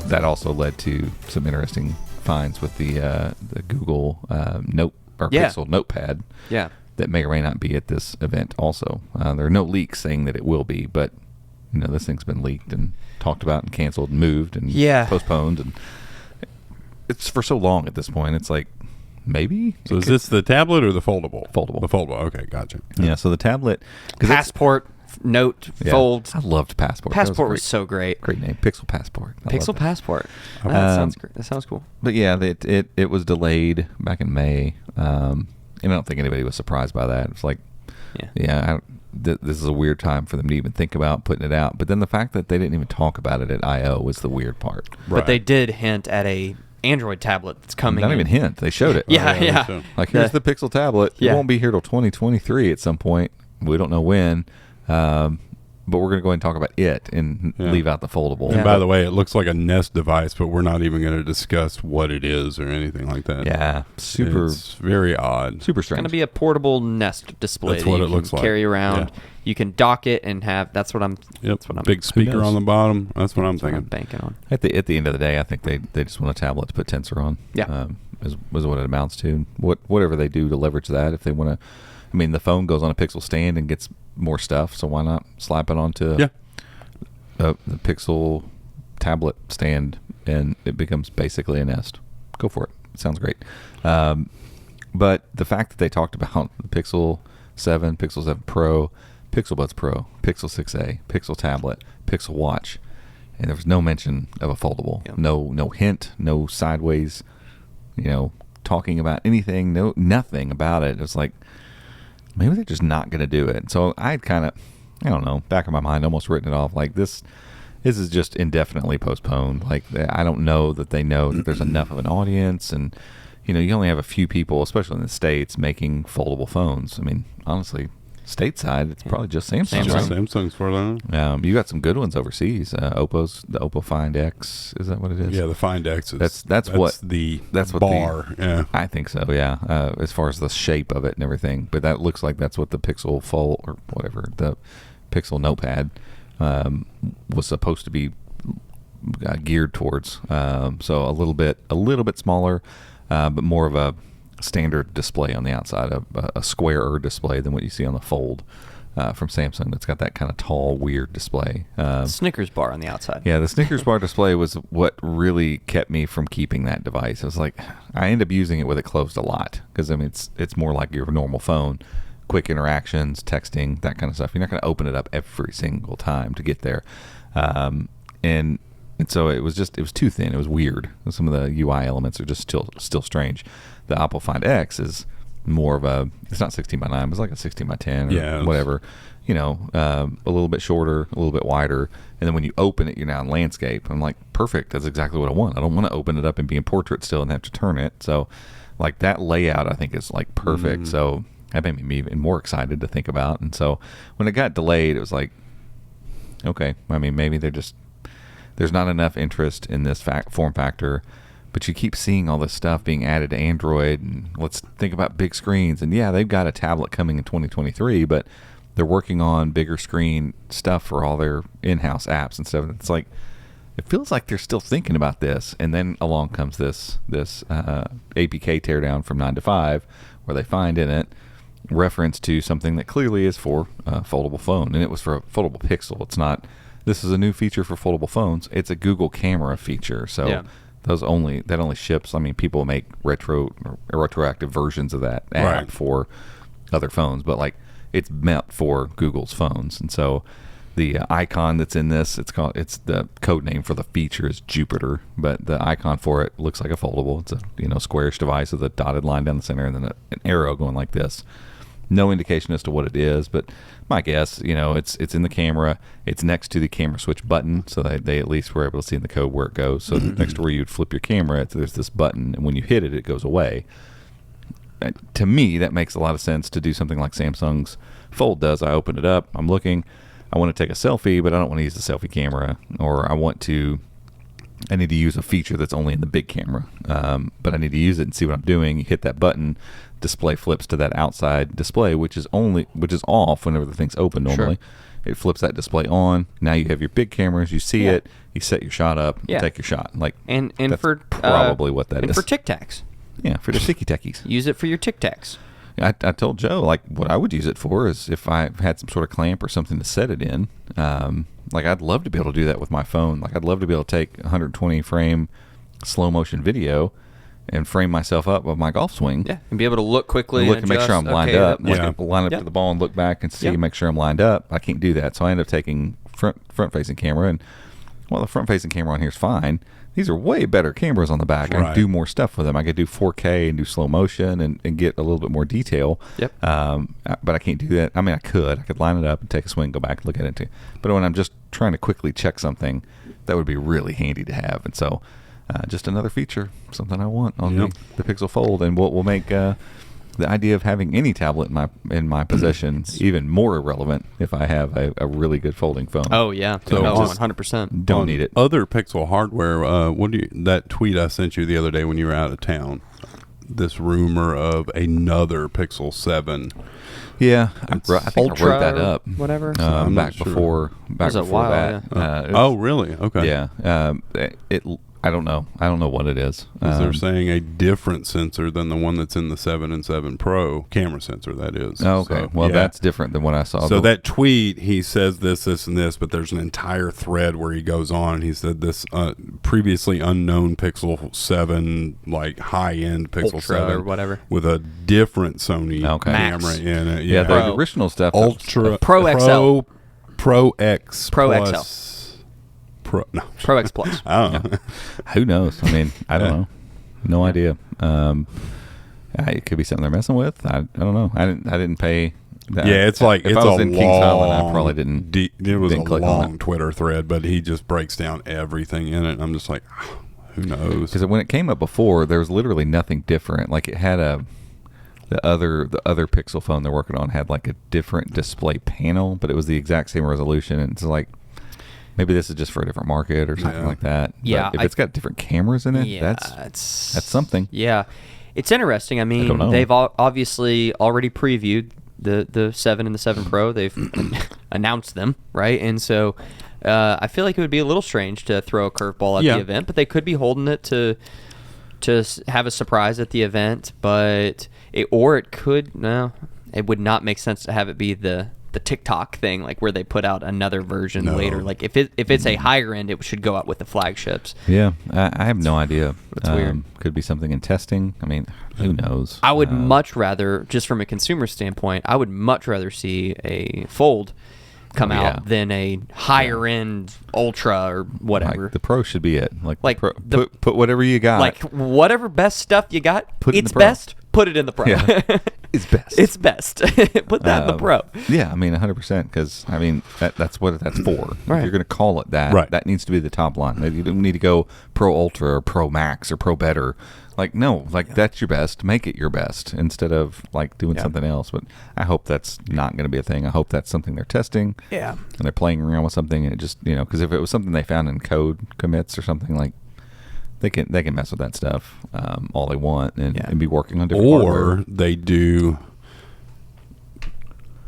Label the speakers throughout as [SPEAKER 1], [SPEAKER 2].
[SPEAKER 1] that also led to some interesting finds with the Google Pixel Notepad.
[SPEAKER 2] Yeah.
[SPEAKER 1] That may or may not be at this event. Also, there are no leaks saying that it will be, but this thing's been leaked and talked about and canceled and moved and postponed, and it's for so long at this point. It's like maybe.
[SPEAKER 3] So is this the tablet or the foldable?
[SPEAKER 1] Foldable.
[SPEAKER 3] The foldable. Okay, gotcha.
[SPEAKER 1] Yeah. So the tablet,
[SPEAKER 2] Passport, Note, Fold.
[SPEAKER 1] I loved Passport.
[SPEAKER 2] Passport was so great.
[SPEAKER 1] Great name, Pixel Passport.
[SPEAKER 2] Pixel Passport. That sounds great. That sounds cool.
[SPEAKER 1] But yeah, it was delayed back in May, and I don't think anybody was surprised by that. It's like, this is a weird time for them to even think about putting it out. But then the fact that they didn't even talk about it at I/O was the weird part.
[SPEAKER 2] Right. But they did hint at a Android tablet that's coming.
[SPEAKER 1] Not even hint. They showed it.
[SPEAKER 2] Yeah.
[SPEAKER 1] Like, here's the Pixel tablet. It won't be here till 2023 at some point. We don't know when. But we're going to go ahead and talk about it and leave out the foldable.
[SPEAKER 3] And by the way, it looks like a Nest device, but we're not even going to discuss what it is or anything like that.
[SPEAKER 1] Yeah.
[SPEAKER 3] It's very odd.
[SPEAKER 1] Super strange.
[SPEAKER 2] It's going to be a portable Nest display.
[SPEAKER 3] That's what it looks like.
[SPEAKER 2] Carry around. Yeah. You can dock it and have. That's what I'm.
[SPEAKER 3] Yep. Big speaker on the bottom. That's what I'm thinking.
[SPEAKER 2] I'm banking on.
[SPEAKER 1] At the end of the day, I think they just want a tablet to put Tensor on.
[SPEAKER 2] Yeah.
[SPEAKER 1] Is what it amounts to. Whatever they do to leverage that, if they want to. I mean, the phone goes on a Pixel stand and gets more stuff, so why not slap it onto the Pixel tablet stand, and it becomes basically a Nest. Go for it. It sounds great. But the fact that they talked about the Pixel 7, Pixel 7 Pro, Pixel Buds Pro, Pixel 6a, Pixel Tablet, Pixel Watch, and there was no mention of a foldable. Yeah. No hint, no sideways, talking about anything, nothing about it. It was like, maybe they're just not going to do it. So I'd kind of, I don't know, back of my mind, almost written it off like this is just indefinitely postponed. Like, I don't know that they know that there's enough of an audience, and you only have a few people, especially in the States, making foldable phones. I mean, honestly, stateside, it's probably just Samsung.
[SPEAKER 3] Just Samsung's for that.
[SPEAKER 1] You got some good ones overseas. The Oppo Find X, is that what it is?
[SPEAKER 3] Yeah, the Find X is.
[SPEAKER 1] That's what
[SPEAKER 3] bar. Yeah,
[SPEAKER 1] I think so. Yeah, as far as the shape of it and everything, but that looks like that's what the Pixel Fold or whatever the Pixel Notepad was supposed to be geared towards. So a little bit smaller, but more of a standard display on the outside, of a squarer display than what you see on the Fold from Samsung. That's got that kind of tall, weird display.
[SPEAKER 2] Snickers bar on the outside.
[SPEAKER 1] Yeah, the Snickers bar display was what really kept me from keeping that device. I was like, I end up using it with it closed a lot because it's more like your normal phone, quick interactions, texting, that kind of stuff. You're not going to open it up every single time to get there, and so it was too thin. It was weird. Some of the UI elements are just still strange. The Oppo Find X is more of it's not 16 by 9, it's like a 16 by 10 or whatever, a little bit shorter, a little bit wider. And then when you open it, you're now in landscape. I'm like, perfect. That's exactly what I want. I don't want to open it up and be in portrait still and have to turn it. So like that layout, I think is like perfect. So that made me even more excited to think about. And so when it got delayed, it was like, okay, I mean, maybe there's not enough interest in this form factor. But you keep seeing all this stuff being added to Android, and let's think about big screens. And yeah, they've got a tablet coming in 2023, but they're working on bigger screen stuff for all their in-house apps and stuff. It's like, it feels like they're still thinking about this. And then along comes this APK teardown from 9 to 5, where they find in it reference to something that clearly is for a foldable phone, and it was for a foldable Pixel. It's not. This is a new feature for foldable phones. It's a Google camera feature, so. Yeah. That only ships. I mean, people make retroactive versions of that app for other phones, but like it's meant for Google's phones. And so the icon that's in this, it's the code name for the feature is Jupiter, but the icon for it looks like a foldable. It's a squarish device with a dotted line down the center and then an arrow going like this. No indication as to what it is, but my guess, it's in the camera. It's next to the camera switch button, so they at least were able to see in the code where it goes. So next to where you'd flip your camera, there's this button, and when you hit it, it goes away. To me, that makes a lot of sense to do something like Samsung's Fold does. I open it up, I'm looking, I want to take a selfie, but I don't want to use the selfie camera, or I need to use a feature that's only in the big camera, but I need to use it and see what I'm doing. You hit that button, display flips to that outside display, which is off whenever the thing's open normally. Sure. It flips that display on. Now you have your big cameras. You see
[SPEAKER 2] Yeah.
[SPEAKER 1] it. You set your shot up.
[SPEAKER 2] Yeah.
[SPEAKER 1] You take your shot. Like
[SPEAKER 2] and
[SPEAKER 1] that's
[SPEAKER 2] for
[SPEAKER 1] probably what that
[SPEAKER 2] and
[SPEAKER 1] is.
[SPEAKER 2] for Tic Tacs.
[SPEAKER 1] Yeah, for the sticky techies.
[SPEAKER 2] Use it for your Tic Tacs.
[SPEAKER 1] I told Joe, like, what I would use it for is if I had some sort of clamp or something to set it in. Like, I'd love to be able to do that with my phone. Like, I'd love to be able to take 120 frame slow motion video and frame myself up with my golf swing.
[SPEAKER 2] Yeah, and be able to look quickly
[SPEAKER 1] Look and make sure I'm lined up.
[SPEAKER 3] Yeah.
[SPEAKER 1] Line up
[SPEAKER 2] Yeah.
[SPEAKER 1] to the ball and look back and see,
[SPEAKER 2] Yeah.
[SPEAKER 1] make sure I'm lined up. I can't do that. So I end up taking front facing camera. And while the front facing camera on here is fine, these are way better cameras on the back. I
[SPEAKER 3] Right.
[SPEAKER 1] can do more stuff with them. I could do 4K and do slow motion and get a little bit more detail.
[SPEAKER 2] Yep.
[SPEAKER 1] But I can't do that. I mean, I could line it up and take a swing, go back and look at it too. But when I'm just trying to quickly check something, that would be really handy to have. And so just another feature, something I want on the Pixel Fold. And we'll make the idea of having any tablet in my possession even more irrelevant if I have a really good folding phone.
[SPEAKER 2] Oh yeah,
[SPEAKER 3] So
[SPEAKER 2] no,
[SPEAKER 3] just
[SPEAKER 2] 100%.
[SPEAKER 1] Don't
[SPEAKER 3] On
[SPEAKER 1] need it.
[SPEAKER 3] Other Pixel hardware. That tweet I sent you the other day when you were out of town? This rumor of another Pixel 7.
[SPEAKER 1] Yeah, I
[SPEAKER 3] It's
[SPEAKER 1] think I wrote that up.
[SPEAKER 2] Whatever.
[SPEAKER 3] I'm not
[SPEAKER 1] back
[SPEAKER 3] sure.
[SPEAKER 1] before
[SPEAKER 2] was a while,
[SPEAKER 1] that. It's-
[SPEAKER 3] Oh, really? Okay.
[SPEAKER 1] Yeah. I don't know. I don't know what it is.
[SPEAKER 3] 'Cause they're saying a different sensor than the one that's in the 7 and 7 Pro camera sensor. That is.
[SPEAKER 1] Okay.
[SPEAKER 3] So,
[SPEAKER 1] Well,
[SPEAKER 3] yeah.
[SPEAKER 1] that's different than what I saw.
[SPEAKER 3] So that tweet, he says this, and this, but there's an entire thread where he goes on and he said this previously unknown Pixel 7, like high-end Pixel
[SPEAKER 2] Ultra
[SPEAKER 3] 7
[SPEAKER 2] or whatever.
[SPEAKER 3] with a different Sony
[SPEAKER 1] Okay.
[SPEAKER 3] camera
[SPEAKER 2] Max.
[SPEAKER 3] in it.
[SPEAKER 1] yeah,
[SPEAKER 3] Yeah,
[SPEAKER 1] the original stuff.
[SPEAKER 3] Ultra
[SPEAKER 2] Pro XL.
[SPEAKER 3] Pro X
[SPEAKER 2] Pro
[SPEAKER 3] Plus. No,
[SPEAKER 2] Pro X Plus.
[SPEAKER 3] I don't know.
[SPEAKER 1] Who knows? I mean, I don't know. No idea. It could be something they're messing with. I don't know. I didn't pay. That.
[SPEAKER 3] Yeah, it's like
[SPEAKER 1] if
[SPEAKER 3] it's
[SPEAKER 1] I was
[SPEAKER 3] a
[SPEAKER 1] in
[SPEAKER 3] long,
[SPEAKER 1] Kings Island, I probably didn't.
[SPEAKER 3] It was
[SPEAKER 1] didn't
[SPEAKER 3] a
[SPEAKER 1] click on
[SPEAKER 3] long
[SPEAKER 1] it.
[SPEAKER 3] Twitter thread, but he just breaks down everything in it. I'm just like, who knows?
[SPEAKER 1] Because when it came up before, there was literally nothing different. Like it had the other Pixel phone they're working on had like a different display panel, but it was the exact same resolution. And it's like maybe this is just for a different market or something like that.
[SPEAKER 2] Yeah,
[SPEAKER 1] but if it's got different cameras in it,
[SPEAKER 2] Yeah,
[SPEAKER 1] that's something.
[SPEAKER 2] Yeah, it's interesting. I
[SPEAKER 1] don't
[SPEAKER 2] mean,
[SPEAKER 1] know.
[SPEAKER 2] they've obviously already previewed the 7 and the 7 Pro. They've announced them, right? And so I feel like it would be a little strange to throw a curveball at the event, but they could be holding it to have a surprise at the event. But it would not make sense to have it be the TikTok thing, like where they put out another version later. Like if it's a higher end, it should go out with the flagships.
[SPEAKER 1] Yeah, I have no idea.
[SPEAKER 2] That's weird.
[SPEAKER 1] Could be something in testing. I mean, who knows?
[SPEAKER 2] I would much rather, just from a consumer standpoint, I would much rather see a Fold come out than a higher end Ultra or whatever.
[SPEAKER 1] Like the Pro should be it. Like put whatever you got.
[SPEAKER 2] Like whatever best stuff you got,
[SPEAKER 1] Put it in
[SPEAKER 2] it's
[SPEAKER 1] the Pro.
[SPEAKER 2] best. Put it in the Pro.
[SPEAKER 1] Yeah. It's best.
[SPEAKER 2] It's best. Put that in the Pro.
[SPEAKER 1] Yeah, I mean 100%. Because I mean that's what that's for.
[SPEAKER 2] Right.
[SPEAKER 1] If you're going to call it that,
[SPEAKER 3] Right.
[SPEAKER 1] that needs to be the top line. You don't need to go Pro Ultra or Pro Max or Pro Better. Like no, like that's your best. Make it your best instead of like doing something else. But I hope that's not going to be a thing. I hope that's something they're testing.
[SPEAKER 2] Yeah.
[SPEAKER 1] And they're playing around with something, and it just because if it was something they found in code commits or something like. They can mess with that stuff all they want and be working on different hardware.
[SPEAKER 3] Or they do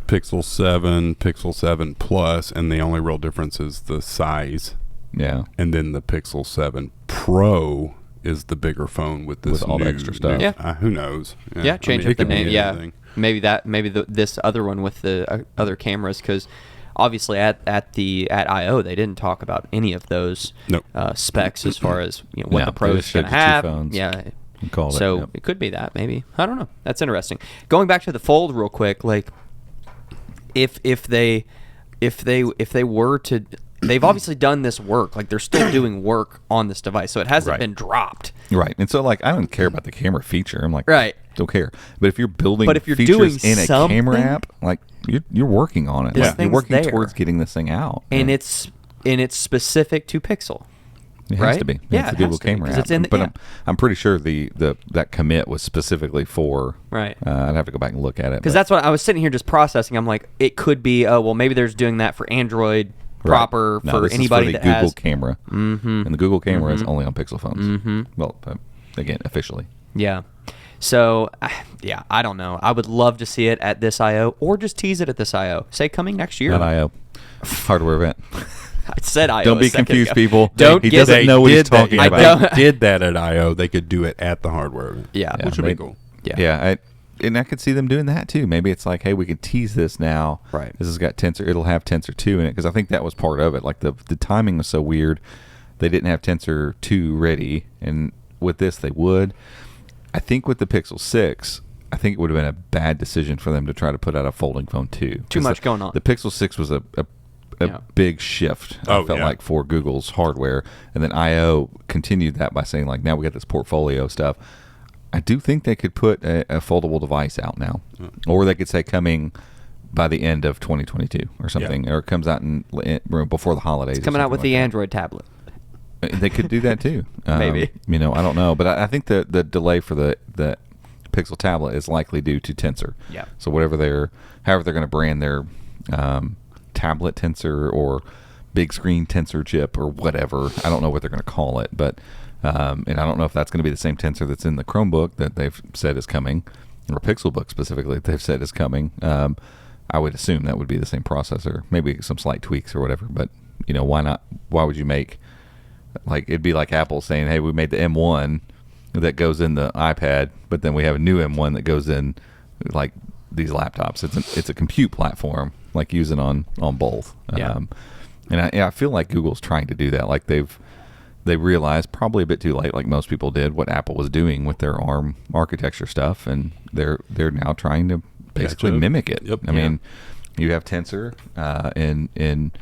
[SPEAKER 3] Pixel 7, Pixel 7 Plus, and the only real difference is the size.
[SPEAKER 1] Yeah.
[SPEAKER 3] And then the Pixel 7 Pro is the bigger phone with this
[SPEAKER 1] With all the
[SPEAKER 3] new,
[SPEAKER 1] extra stuff.
[SPEAKER 2] Yeah.
[SPEAKER 3] Who knows?
[SPEAKER 2] Yeah, change up
[SPEAKER 3] it
[SPEAKER 2] the
[SPEAKER 3] could be
[SPEAKER 2] name. Yeah,
[SPEAKER 3] anything.
[SPEAKER 2] maybe this other one with the other cameras, because obviously at I/O they didn't talk about any of those
[SPEAKER 3] Nope.
[SPEAKER 2] specs as far as what
[SPEAKER 1] No,
[SPEAKER 2] the
[SPEAKER 1] they
[SPEAKER 2] Pro
[SPEAKER 1] just
[SPEAKER 2] is going
[SPEAKER 1] showed
[SPEAKER 2] to
[SPEAKER 1] you two
[SPEAKER 2] have.
[SPEAKER 1] phones.
[SPEAKER 2] Yeah.
[SPEAKER 1] And called
[SPEAKER 2] So
[SPEAKER 1] it. Yep.
[SPEAKER 2] it could be that, maybe. I don't know. That's interesting. Going back to the Fold real quick, like if they were to, they've obviously done this work. Like they're still doing work on this device, so it hasn't
[SPEAKER 1] Right.
[SPEAKER 2] been dropped.
[SPEAKER 1] Right. And so like I don't care about the camera feature. I'm like
[SPEAKER 2] Right.
[SPEAKER 1] don't care. But if you're building
[SPEAKER 2] But if you're
[SPEAKER 1] features
[SPEAKER 2] doing
[SPEAKER 1] in a
[SPEAKER 2] something-
[SPEAKER 1] camera app, like you're working on it.
[SPEAKER 2] This
[SPEAKER 1] Like, you're
[SPEAKER 2] thing's
[SPEAKER 1] working
[SPEAKER 2] there.
[SPEAKER 1] towards getting this thing out.
[SPEAKER 2] And
[SPEAKER 1] Yeah.
[SPEAKER 2] it's specific to Pixel.
[SPEAKER 1] It has
[SPEAKER 2] right?
[SPEAKER 1] to be.
[SPEAKER 2] Yeah,
[SPEAKER 1] it's a
[SPEAKER 2] it
[SPEAKER 1] Google
[SPEAKER 2] has to be,
[SPEAKER 1] camera
[SPEAKER 2] 'cause
[SPEAKER 1] app.
[SPEAKER 2] it's in the-
[SPEAKER 1] but
[SPEAKER 2] yeah.
[SPEAKER 1] I'm pretty sure that commit was specifically for.
[SPEAKER 2] Right.
[SPEAKER 1] I'd have to go back and look at it.
[SPEAKER 2] Because
[SPEAKER 1] but-
[SPEAKER 2] that's what I was sitting here just processing. I'm like, it could be, maybe there's doing that for Android
[SPEAKER 1] Right.
[SPEAKER 2] proper
[SPEAKER 1] No,
[SPEAKER 2] for
[SPEAKER 1] this
[SPEAKER 2] anybody
[SPEAKER 1] is for the
[SPEAKER 2] that
[SPEAKER 1] Google
[SPEAKER 2] has.
[SPEAKER 1] camera. Mm-hmm. And the Google camera is only on Pixel phones. Mm-hmm. Well, again, officially.
[SPEAKER 2] Yeah. So, yeah, I don't know. I would love to see it at this I/O or just tease it at this I/O. Say coming next year.
[SPEAKER 1] At I/O. Hardware event.
[SPEAKER 2] I said I.O.
[SPEAKER 1] Don't be
[SPEAKER 2] a second
[SPEAKER 1] confused,
[SPEAKER 2] ago.
[SPEAKER 1] people.
[SPEAKER 2] Don't
[SPEAKER 1] He
[SPEAKER 2] get
[SPEAKER 1] doesn't know what he's talking
[SPEAKER 3] I
[SPEAKER 1] about.
[SPEAKER 3] They did that at I.O. They could do it at the hardware event.
[SPEAKER 2] Yeah.
[SPEAKER 3] Which would be cool.
[SPEAKER 2] Yeah.
[SPEAKER 1] And I could see them doing that too. Maybe it's like, hey, we can tease this now.
[SPEAKER 2] Right.
[SPEAKER 1] This has got Tensor. It'll have Tensor 2 in it because I think that was part of it. Like the timing was so weird. They didn't have Tensor 2 ready, and with this they would. I think with the Pixel 6, I think it would have been a bad decision for them to try to put out a folding phone 2.
[SPEAKER 2] Too much going on.
[SPEAKER 1] The Pixel 6 was a big shift. I felt like for Google's hardware, and then I.O. continued that by saying like, now we got this portfolio stuff. I do think they could put a foldable device out now, or they could say coming by the end of 2022 or something, or it comes out before the holidays.
[SPEAKER 2] It's coming out with the Android tablet.
[SPEAKER 1] They could do that too.
[SPEAKER 2] Maybe.
[SPEAKER 1] I don't know, but I think the delay for the Pixel tablet is likely due to Tensor.
[SPEAKER 2] Yeah.
[SPEAKER 1] So however they're going to brand their tablet Tensor or big screen Tensor chip or whatever, I don't know what they're going to call it, but. And I don't know if that's going to be the same Tensor that's in the Chromebook that they've said is coming, or Pixelbook specifically that they've said is coming. I would assume that would be the same processor, maybe some slight tweaks or whatever. But why not? Why would you make it'd be like Apple saying, "Hey, we made the M1 that goes in the iPad, but then we have a new M1 that goes in like these laptops." It's a compute platform, like using on both.
[SPEAKER 2] Yeah.
[SPEAKER 1] And I feel like Google's trying to do that. Like they realized probably a bit too late, like most people did, what Apple was doing with their ARM architecture stuff, and they're now trying to basically mimic it.
[SPEAKER 3] Yep.
[SPEAKER 1] I mean, you have Tensor in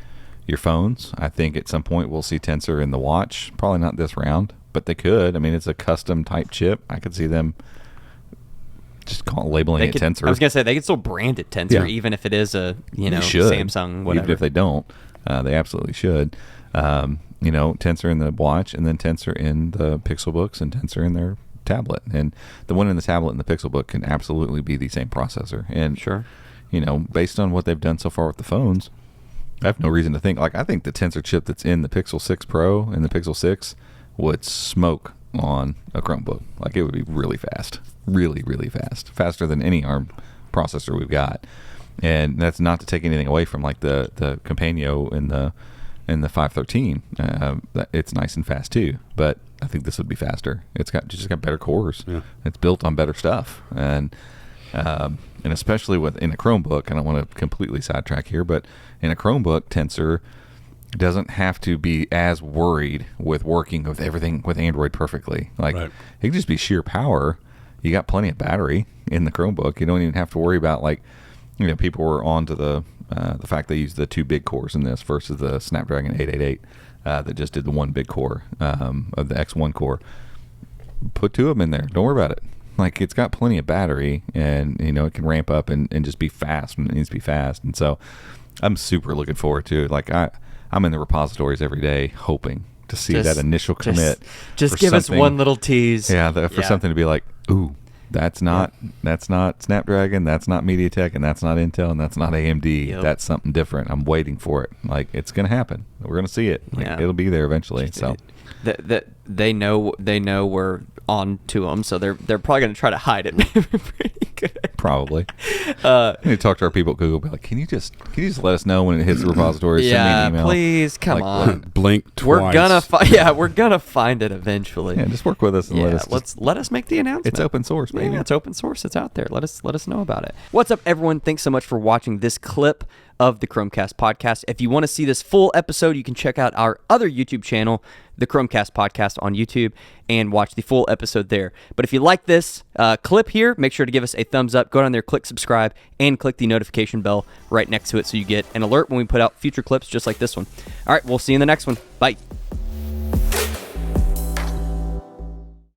[SPEAKER 1] your phones. I think at some point we'll see Tensor in the watch. Probably not this round, but they could. I mean, it's a custom type chip. I could see them just labeling it Tensor.
[SPEAKER 2] I was gonna say they could still brand it Tensor, even if it is a Samsung whatever.
[SPEAKER 1] Even if they don't, they absolutely should. Tensor in the watch, and then Tensor in the Pixelbooks, and Tensor in their tablet. And the one in the tablet and the Pixelbook can absolutely be the same processor. And
[SPEAKER 2] sure,
[SPEAKER 1] based on what they've done so far with the phones, I have no reason to think. Like, I think the Tensor chip that's in the Pixel 6 Pro and the Pixel 6 would smoke on a Chromebook. Like, it would be really fast, really, really fast, faster than any ARM processor we've got. And that's not to take anything away from like the Companio in the 513. It's nice and fast too, but I think this would be faster. It's just got better cores.
[SPEAKER 3] Yeah.
[SPEAKER 1] It's built on better stuff, and especially in a Chromebook. I don't want to completely sidetrack here, but in a Chromebook, Tensor doesn't have to be as worried with working with everything with Android perfectly. Like, it can just be sheer power. You got plenty of battery in the Chromebook. You don't even have to worry about people were on to the fact they used the 2 big cores in this versus the Snapdragon 888 that just did the 1 big core of the X1 core. Put 2 of them in there. Don't worry about it. Like, it's got plenty of battery, and it can ramp up and just be fast when it needs to be fast. And so I'm super looking forward to it. Like, I'm in the repositories every day hoping to see that initial commit.
[SPEAKER 2] Just give us one little tease.
[SPEAKER 1] Yeah, for something to be like, ooh, that's not Snapdragon, that's not MediaTek, and that's not Intel, and that's not AMD.
[SPEAKER 2] Yep.
[SPEAKER 1] That's something different. I'm waiting for it. Like, it's going to happen. We're going to see it. Like, it'll be there eventually. So
[SPEAKER 2] they know we're on to them, so they're probably going to try to hide it pretty good.
[SPEAKER 1] Probably. We need to talk to our people at Google. Be like, can you just let us know when it hits the repository? Send me an email.
[SPEAKER 2] Please, come on.
[SPEAKER 3] Blink twice.
[SPEAKER 2] We're gonna find it eventually.
[SPEAKER 1] Yeah, just work with us and
[SPEAKER 2] let us make the announcement.
[SPEAKER 1] It's open source, baby.
[SPEAKER 2] Yeah, it's open source. It's out there. Let us know about it. What's up, everyone? Thanks so much for watching this clip of the Chromecast podcast. If you want to see this full episode, you can check out our other YouTube channel, the Chromecast podcast on YouTube, and watch the full episode there. But if you like this clip here, make sure to give us a thumbs up. Go down there, click subscribe, and click the notification bell right next to it so you get an alert when we put out future clips just like this one. All right, we'll see you in the next one. Bye.